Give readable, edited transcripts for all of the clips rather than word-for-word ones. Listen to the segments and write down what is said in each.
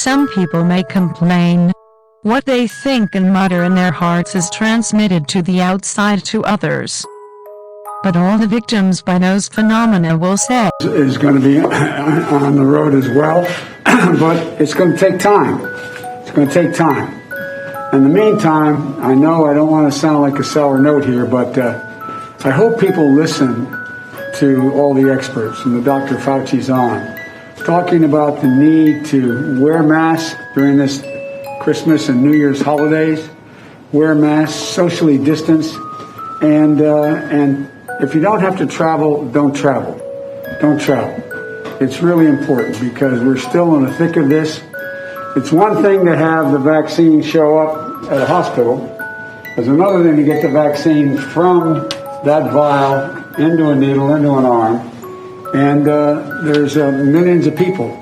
Some people may complain. What they think and mutter in their hearts is transmitted to the outside to others. But all the victims by those phenomena will say is going to be on the road as well, but it's going to take time. It's going to take time. In the meantime, I know I don't want to sound like a sour note here, but I hope people listen to all the experts, and the Dr. Fauci's on, talking about the need to wear masks during this Christmas and New Year's holidays, wear masks, socially distance, and if you don't have to travel, don't travel. Don't travel. It's really important because we're still in the thick of this. It's one thing to have the vaccine show up at a hospital. There's another thing to get the vaccine from that vial into a needle, into an arm. And there's millions of people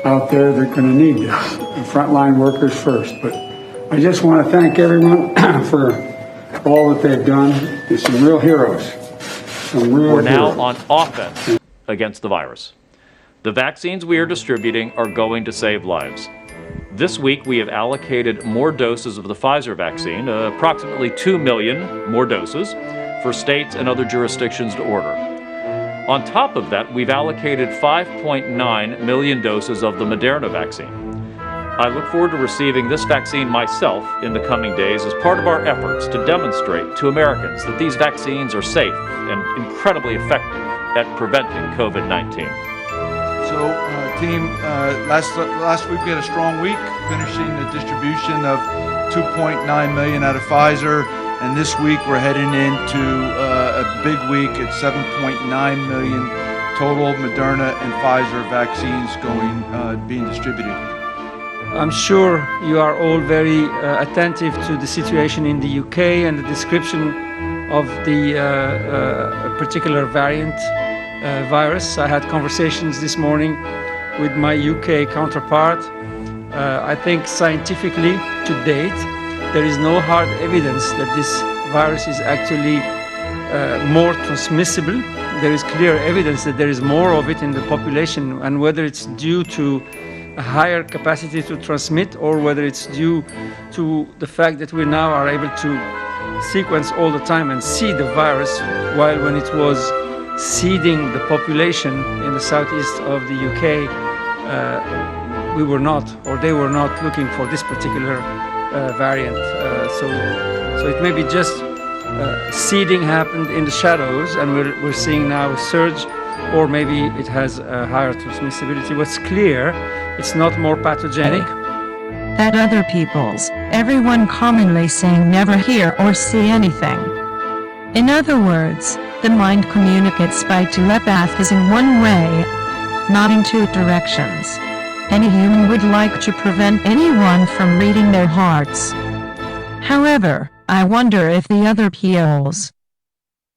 out there that are going to need this. The frontline workers first. But I just want to thank everyone for all that they've done. There's some real heroes. We're now on offense against the virus. The vaccines we are distributing are going to save lives. This week, we have allocated more doses of the Pfizer vaccine, approximately 2 million more doses, for states and other jurisdictions to order. On top of that, we've allocated 5.9 million doses of the Moderna vaccine. I look forward to receiving this vaccine myself in the coming days as part of our efforts to demonstrate to Americans that these vaccines are safe and incredibly effective at preventing COVID-19. So, team, last week we had a strong week, finishing the distribution of 2.9 million out of Pfizer, and this week we're heading into a big week at 7.9 million total Moderna and Pfizer vaccines being distributed. I'm sure you are all very attentive to the situation in the UK and the description of the particular variant virus. I had conversations this morning with my UK counterpart. I think scientifically, to date, there is no hard evidence that this virus is actually more transmissible. There is clear evidence that there is more of it in the population, and whether it's due to a higher capacity to transmit or whether it's due to the fact that we now are able to sequence all the time and see the virus, while when it was seeding the population in the southeast of the UK, we were not, or they were not looking for this particular variant. So it may be just seeding happened in the shadows and we're seeing now a surge, or maybe it has a higher transmissibility. What's clear, it's not more pathogenic. That other people's, everyone commonly saying never hear or see anything. In other words, the mind communicates by telepathy in one way, not in two directions. Any human would like to prevent anyone from reading their hearts. However, I wonder if the other POs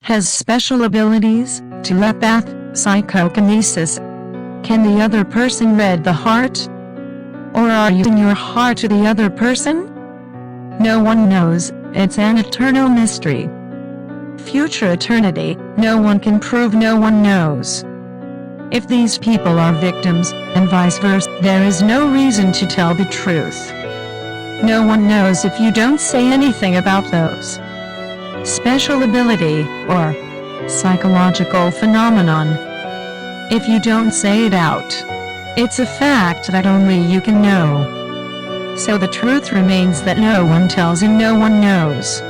has special abilities, telepath, psychokinesis. Can the other person read the heart? Or are you in your heart to the other person? No one knows, it's an eternal mystery. Future eternity, no one can prove, no one knows. If these people are victims, and vice versa, there is no reason to tell the truth. No one knows if you don't say anything about those. Special ability, or psychological phenomenon. If you don't say it out, it's a fact that only you can know. So the truth remains that no one tells and no one knows.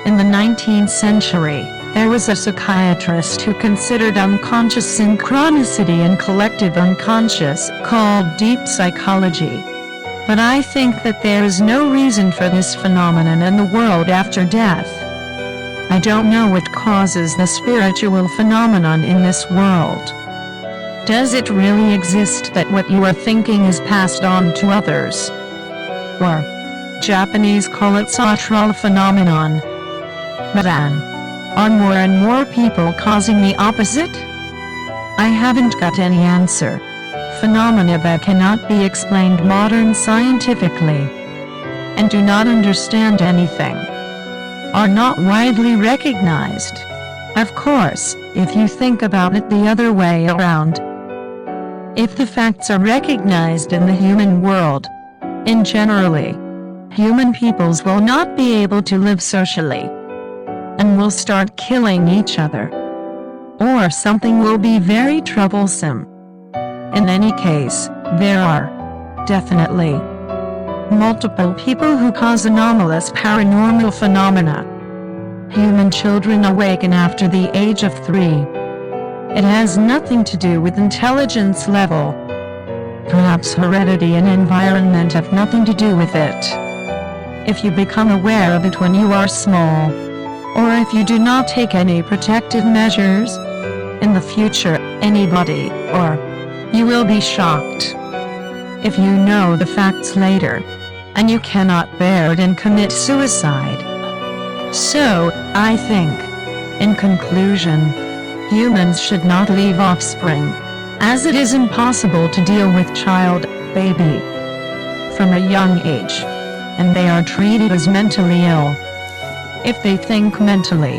In the 19th century, there was a psychiatrist who considered unconscious synchronicity and collective unconscious, called deep psychology. But I think that there is no reason for this phenomenon in the world after death. I don't know what causes the spiritual phenomenon in this world. Does it really exist that what you are thinking is passed on to others? Or, Japanese call it satral phenomenon. But then, are more and more people causing the opposite? I haven't got any answer. Phenomena that cannot be explained modern scientifically, and do not understand anything, are not widely recognized. Of course, if you think about it the other way around, If the facts are recognized in the human world, in generally, human peoples will not be able to live socially, and will start killing each other. Or something will be very troublesome. In any case, there are, definitely, multiple people who cause anomalous paranormal phenomena. Human children awaken after the age of 3. It has nothing to do with intelligence level. Perhaps heredity and environment have nothing to do with it. If you become aware of it when you are small, or if you do not take any protective measures, in the future, anybody, or you will be shocked. If you know the facts later, and you cannot bear it and commit suicide. So, I think, in conclusion, humans should not leave offspring, as it is impossible to deal with baby, from a young age, and they are treated as mentally ill. If they think mentally,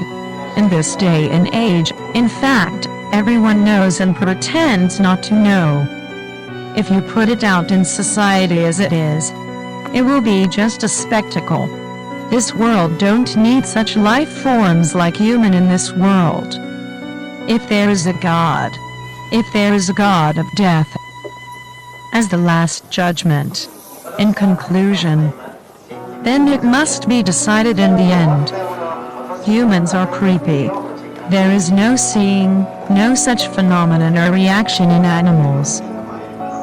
in this day and age, in fact, everyone knows and pretends not to know. If you put it out in society as it is, it will be just a spectacle. This world don't need such life forms like human in this world. If there is a God, if there is a God of death, as the last judgment, in conclusion, then it must be decided in the end. Humans are creepy. There is no seeing, no such phenomenon or reaction in animals.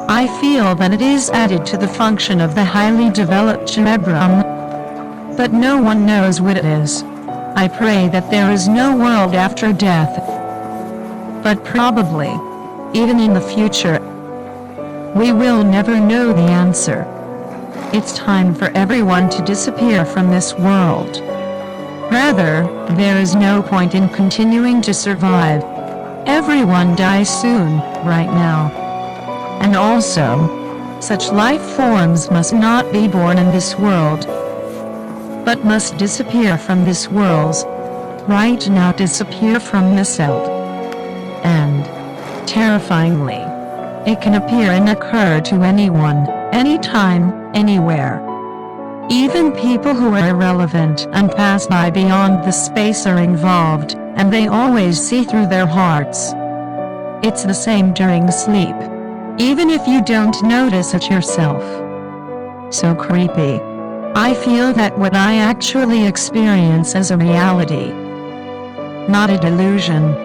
I feel that it is added to the function of the highly developed cerebrum, but no one knows what it is. I pray that there is no world after death, but probably, even in the future, we will never know the answer. It's time for everyone to disappear from this world. Rather, there is no point in continuing to survive. Everyone dies soon, right now. And also, such life forms must not be born in this world, but must disappear from this world. Right now disappear from this world. And, terrifyingly, it can appear and occur to anyone, anytime, anywhere. Even people who are irrelevant and pass by beyond the space are involved, and they always see through their hearts. It's the same during sleep, even if you don't notice it yourself. So creepy. I feel that what I actually experience as a reality, not a delusion,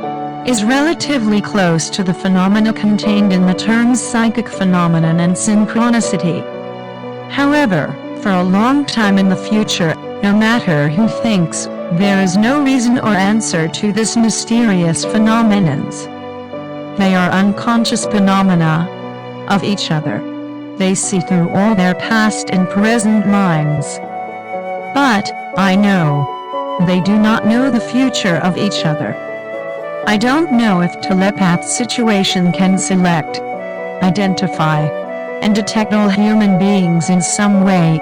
is relatively close to the phenomena contained in the terms psychic phenomenon and synchronicity. However, for a long time in the future, no matter who thinks, there is no reason or answer to this mysterious phenomenons. They are unconscious phenomena of each other. They see through all their past and present minds. But, I know, they do not know the future of each other. I don't know if telepath situation can select, identify, and detect all human beings in some way,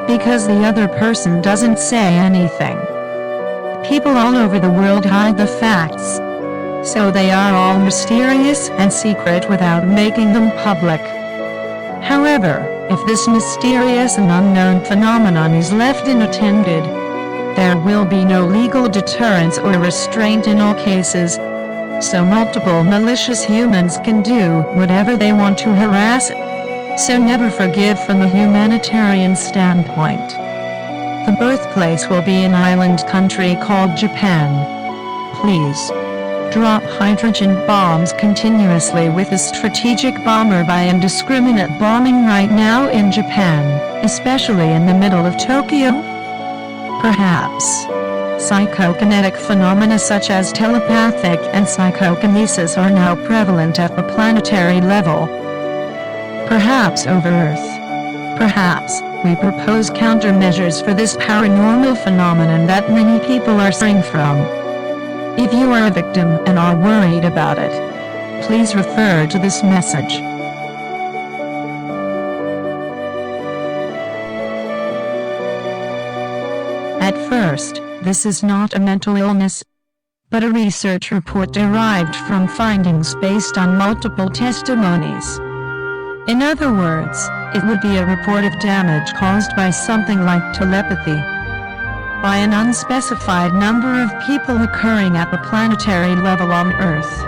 because the other person doesn't say anything. People all over the world hide the facts, so they are all mysterious and secret without making them public. However, if this mysterious and unknown phenomenon is left unattended, there will be no legal deterrence or restraint in all cases, so multiple malicious humans can do whatever they want to harass it. So never forgive from a humanitarian standpoint. The birthplace will be an island country called Japan. Please, drop hydrogen bombs continuously with a strategic bomber by indiscriminate bombing right now in Japan, especially in the middle of Tokyo. Perhaps psychokinetic phenomena such as telepathic and psychokinesis are now prevalent at the planetary level. Perhaps over Earth. Perhaps we propose countermeasures for this paranormal phenomenon that many people are suffering from. If you are a victim and are worried about it, please refer to this message. At first, this is not a mental illness. but a research report derived from findings based on multiple testimonies. In other words, it would be a report of damage caused by something like telepathy, by an unspecified number of people occurring at the planetary level on Earth.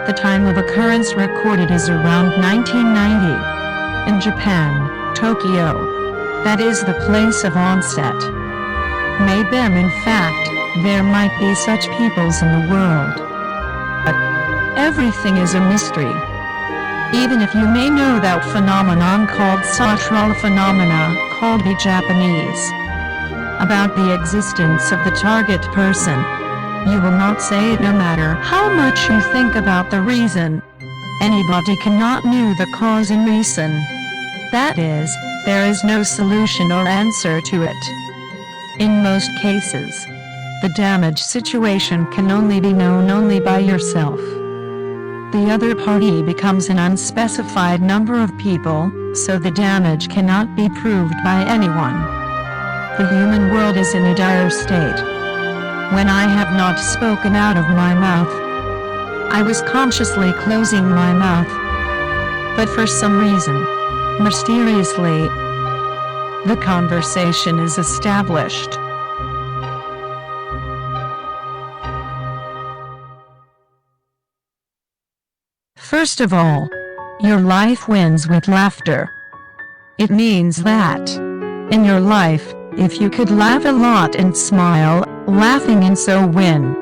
The time of occurrence recorded is around 1990. In Japan, Tokyo. That is the place of onset. Maybe, in fact, there might be such peoples in the world. But everything is a mystery. Even if you may know that phenomenon called Satrala phenomena, called in Japanese, about the existence of the target person, you will not say it no matter how much you think about the reason. Anybody cannot know the cause and reason. That is, there is no solution or answer to it. In most cases, the damage situation can only be known only by yourself. The other party becomes an unspecified number of people, so the damage cannot be proved by anyone. The human world is in a dire state. When I have not spoken out of my mouth, I was consciously closing my mouth. But for some reason, mysteriously, the conversation is established. First of all, your life wins with laughter. It means that, in your life, if you could laugh a lot and smile, laughing and so win.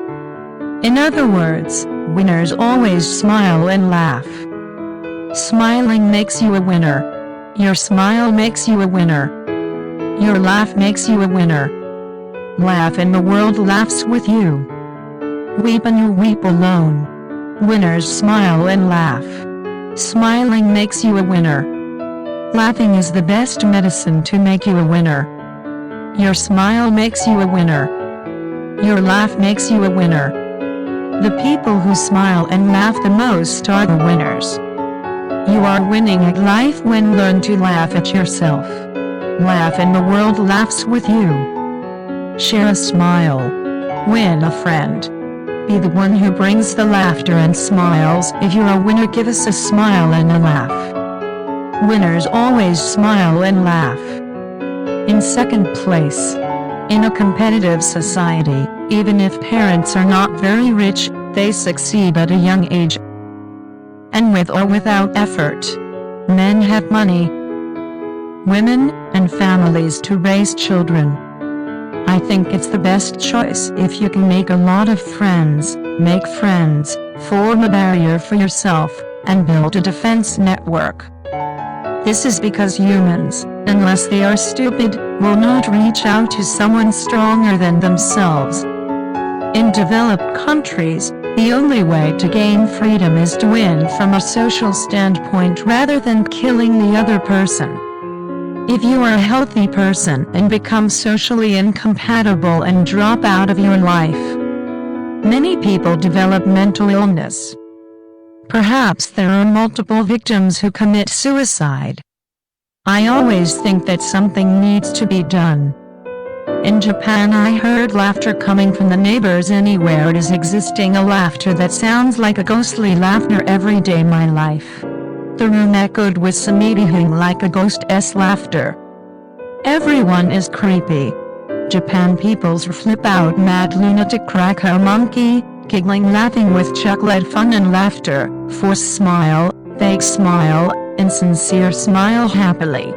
In other words, winners always smile and laugh. Smiling makes you a winner. Your smile makes you a winner. Your laugh makes you a winner. Laugh and the world laughs with you. Weep and you weep alone. Winners smile and laugh. Smiling makes you a winner. Laughing is the best medicine to make you a winner. Your smile makes you a winner. Your laugh makes you a winner. The people who smile and laugh the most are the winners. You are winning at life when learn to laugh at yourself. Laugh and the world laughs with you. Share a smile. Win a friend. Be the one who brings the laughter and smiles. If you're a winner, give us a smile and a laugh. Winners always smile and laugh. In second place, in a competitive society, even if parents are not very rich, they succeed at a young age. And with or without effort, men have money, women, and families to raise children. I think it's the best choice if you can make a lot of friends, make friends, form a barrier for yourself, and build a defense network. This is because humans, unless they are stupid, will not reach out to someone stronger than themselves. In developed countries, the only way to gain freedom is to win from a social standpoint rather than killing the other person. If you are a healthy person and become socially incompatible and drop out of your life, many people develop mental illness. Perhaps there are multiple victims who commit suicide. I always think that something needs to be done. In Japan, I heard laughter coming from the neighbors. Anywhere it is existing, a laughter that sounds like a ghostly laughter every day my life. The room echoed with some eating like a ghost's laughter. Everyone is creepy. Japan peoples flip out, mad lunatic, crack a monkey, giggling, laughing with chocolate, fun and laughter, forced smile, fake smile, and sincere smile happily.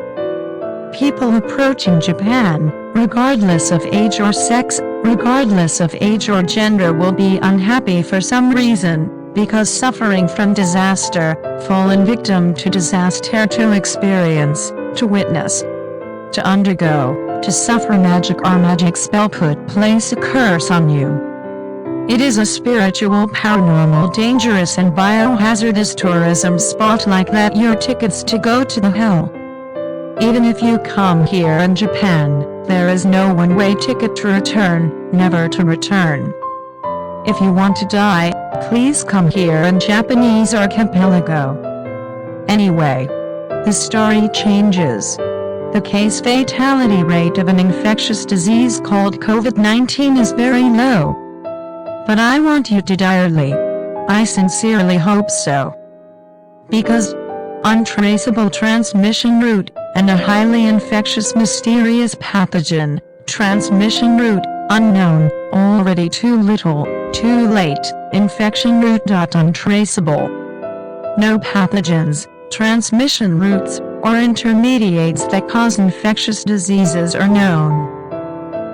People approaching Japan, regardless of age or sex, regardless of age or gender, will be unhappy for some reason, because suffering from disaster, fallen victim to disaster, to experience, to witness, to undergo, to suffer magic or magic spell put place a curse on you. It is a spiritual, paranormal, dangerous and biohazardous tourism spot like that. Your tickets to go to the hell. Even if you come here in Japan, there is no one-way ticket to return, never to return. If you want to die, please come here in Japanese archipelago. Anyway, the story changes. The case fatality rate of an infectious disease called COVID-19 is very low. But I want you to direly. I sincerely hope so. Because untraceable transmission route and a highly infectious mysterious pathogen, transmission route, unknown, already too little, too late, infection route. Untraceable. No pathogens, transmission routes, or intermediates that cause infectious diseases are known.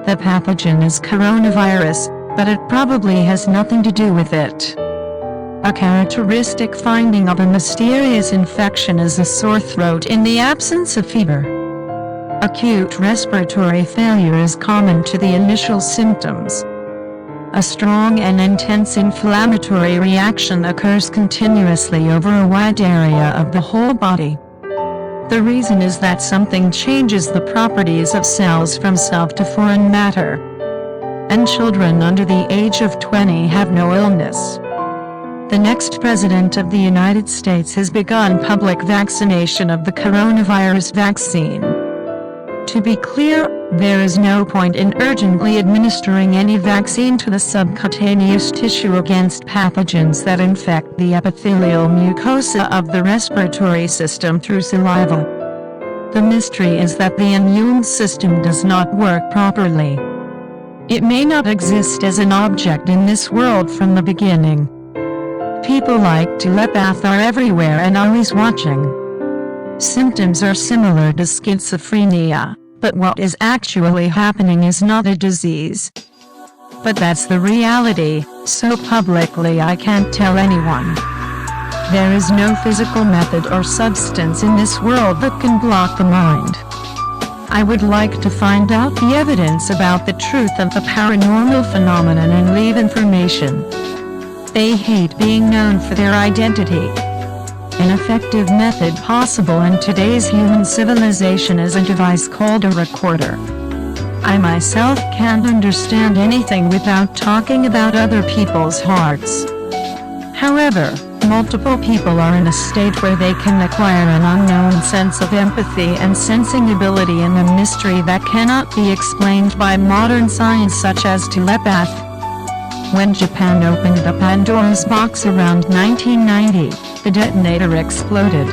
The pathogen is coronavirus, but it probably has nothing to do with it. A characteristic finding of a mysterious infection is a sore throat in the absence of fever. Acute respiratory failure is common to the initial symptoms. A strong and intense inflammatory reaction occurs continuously over a wide area of the whole body. The reason is that something changes the properties of cells from self to foreign matter. And children under the age of 20 have no illness. The next president of the United States has begun public vaccination of the coronavirus vaccine. To be clear, there is no point in urgently administering any vaccine to the subcutaneous tissue against pathogens that infect the epithelial mucosa of the respiratory system through saliva. The mystery is that the immune system does not work properly. It may not exist as an object in this world from the beginning. People like Telepath are everywhere and always watching. Symptoms are similar to schizophrenia, but what is actually happening is not a disease. But that's the reality, so publicly I can't tell anyone. There is no physical method or substance in this world that can block the mind. I would like to find out the evidence about the truth of the paranormal phenomenon and leave information. They hate being known for their identity. An effective method possible in today's human civilization is a device called a recorder. I myself can't understand anything without talking about other people's hearts. However, multiple people are in a state where they can acquire an unknown sense of empathy and sensing ability in a mystery that cannot be explained by modern science such as telepath. When Japan opened the Pandora's box around 1990, the detonator exploded.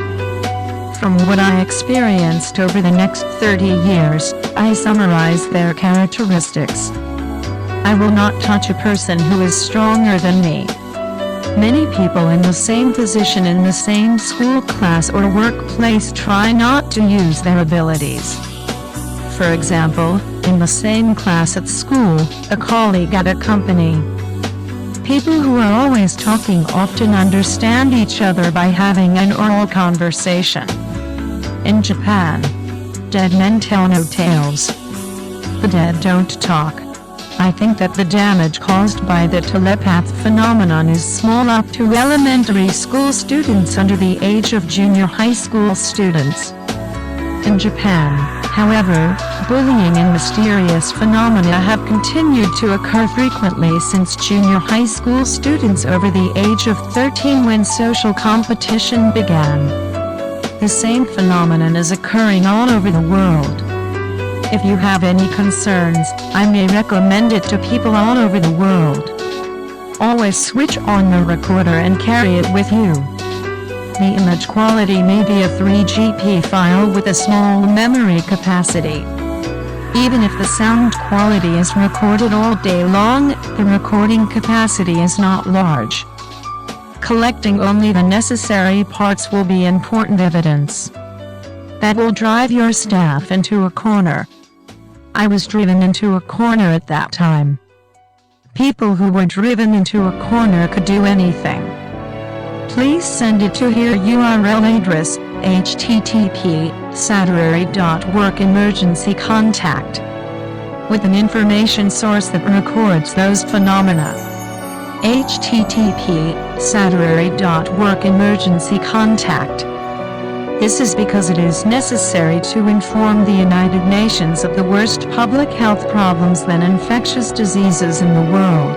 From what I experienced over the next 30 years, I summarize their characteristics. I will not touch a person who is stronger than me. Many people in the same position in the same school class or workplace try not to use their abilities. For example, in the same class at school, a colleague at a company. People who are always talking often understand each other by having an oral conversation. In Japan, dead men tell no tales. The dead don't talk. I think that the damage caused by the telepath phenomenon is small up to elementary school students under the age of junior high school students. In Japan, however, bullying and mysterious phenomena have continued to occur frequently since junior high school students over the age of 13 when social competition began. The same phenomenon is occurring all over the world. If you have any concerns, I may recommend it to people all over the world. Always switch on the recorder and carry it with you. The image quality may be a 3GP file with a small memory capacity. Even if the sound quality is recorded all day long, the recording capacity is not large. Collecting only the necessary parts will be important evidence. That will drive your staff into a corner. I was driven into a corner at that time. People who were driven into a corner could do anything. Please send it to your URL address, http://saturary.work emergency contact, with an information source that records those phenomena. http://saturary.work emergency contact. This is because it is necessary to inform the United Nations of the worst public health problems than infectious diseases in the world.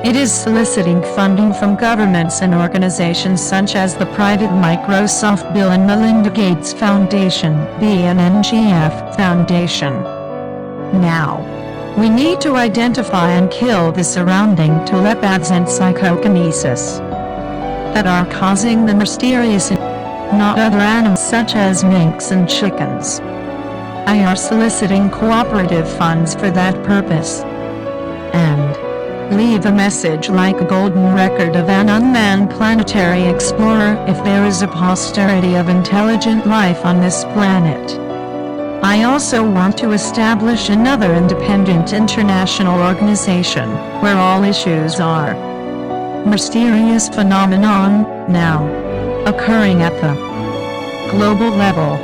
It is soliciting funding from governments and organizations such as the private Microsoft Bill and Melinda Gates Foundation, BNNGF Foundation. Now, We need to identify and kill the surrounding telepaths and psychokinesis that are causing the mysterious, not other animals such as minks and chickens. I are soliciting cooperative funds for that purpose. And leave a message like a golden record of an unmanned planetary explorer if there is a posterity of intelligent life on this planet. I also want to establish another independent international organization where all issues are mysterious phenomenon now occurring at the global level.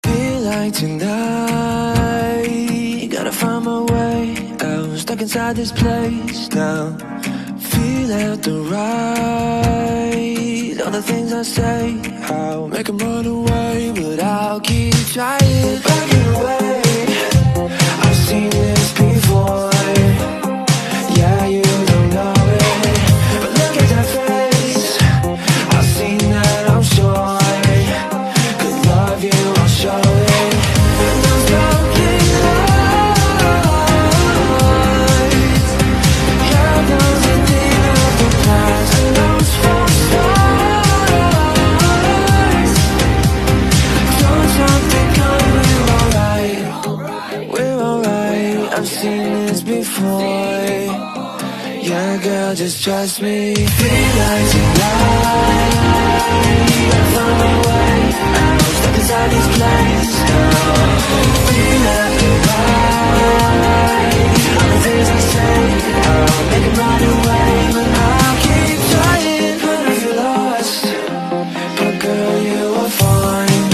Feel like tonight, gotta find my way out, stuck inside this place now. Feel out the right, all the things I say, I'll make 'em run away, but I'll keep trying. Backing away, I've seen this before. Yeah, you don't know it, but look at that face. I've seen that, I'm sure. Could love you, I'll show it. And those broken lights, yeah, those are things of the past. And those false stars, don't stop thinking we're alright. We're alright, I've seen this before. Yeah, girl, just trust me. Feel like tonight, gotta find my way out, stuck inside this place now. Feel like right, all the things I say, I'll make 'em run away, but I'll keep trying. But if you're lost, but girl, you are fine.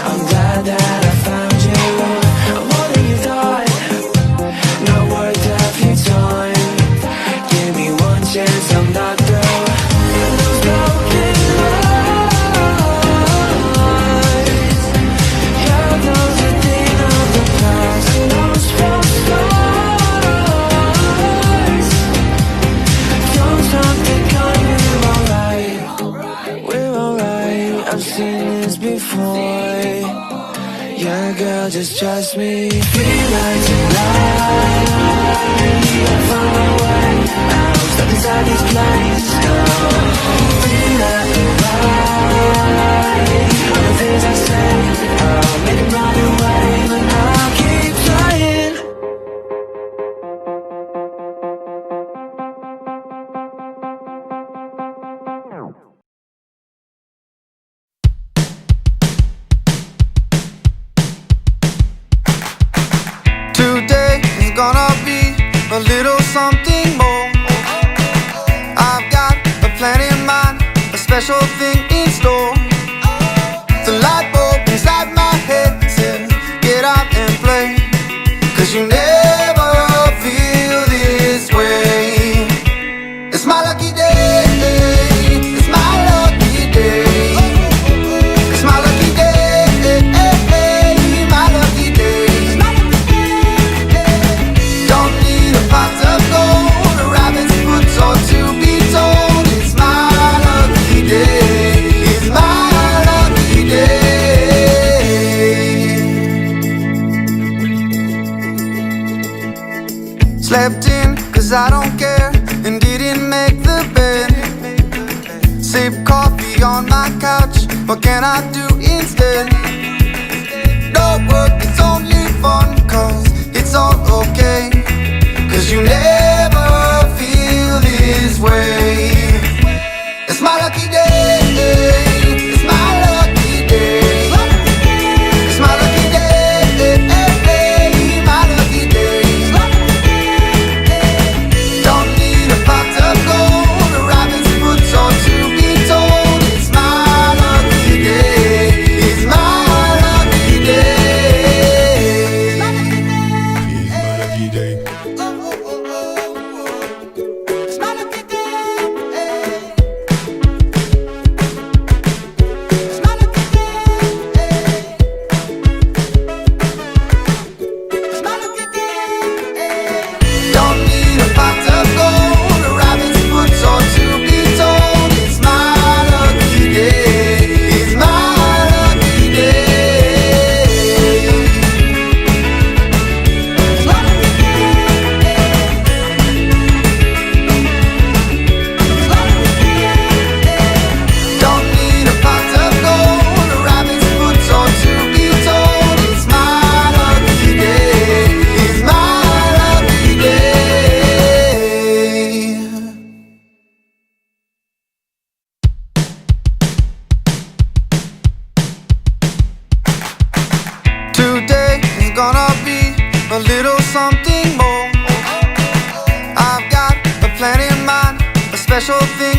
I'm glad that I found you. I'm more than you thought, not worth half your time. Give me one chance, I'm not through. And those broken lights, yeah, those are things of the past. And those false stars, don't stop thinking we're alright. We're alright, I've seen this before. Yeah, girl, just trust me. Feel like tonight, I found my way out, stuck inside this place now. Feel like right, all the things I say, I'll make 'em run away, but I'll keep trying. Today is gonna be a little something more. I've got a plan in mind, a special thing in store. The light bulb inside my head says, get out and play, 'cause you never feel this way. It's my lucky day, it's my lucky day. It's my lucky day, my lucky day. Don't need a pot of gold, a rabbit's foot or to be told. It's my lucky day, it's my lucky day. Slept in 'cause I don't care, and didn't make the bed. Sip coffee on my couch, what can I do instead? No work, it's only fun, 'cause it's all okay. 'Cause you never feel this way. It's my lucky day, it's my lucky day. It's my lucky day, my lucky day. Don't need a pot of gold, a rabbit's foot or to be told. It's my lucky day, it's my lucky day. special thing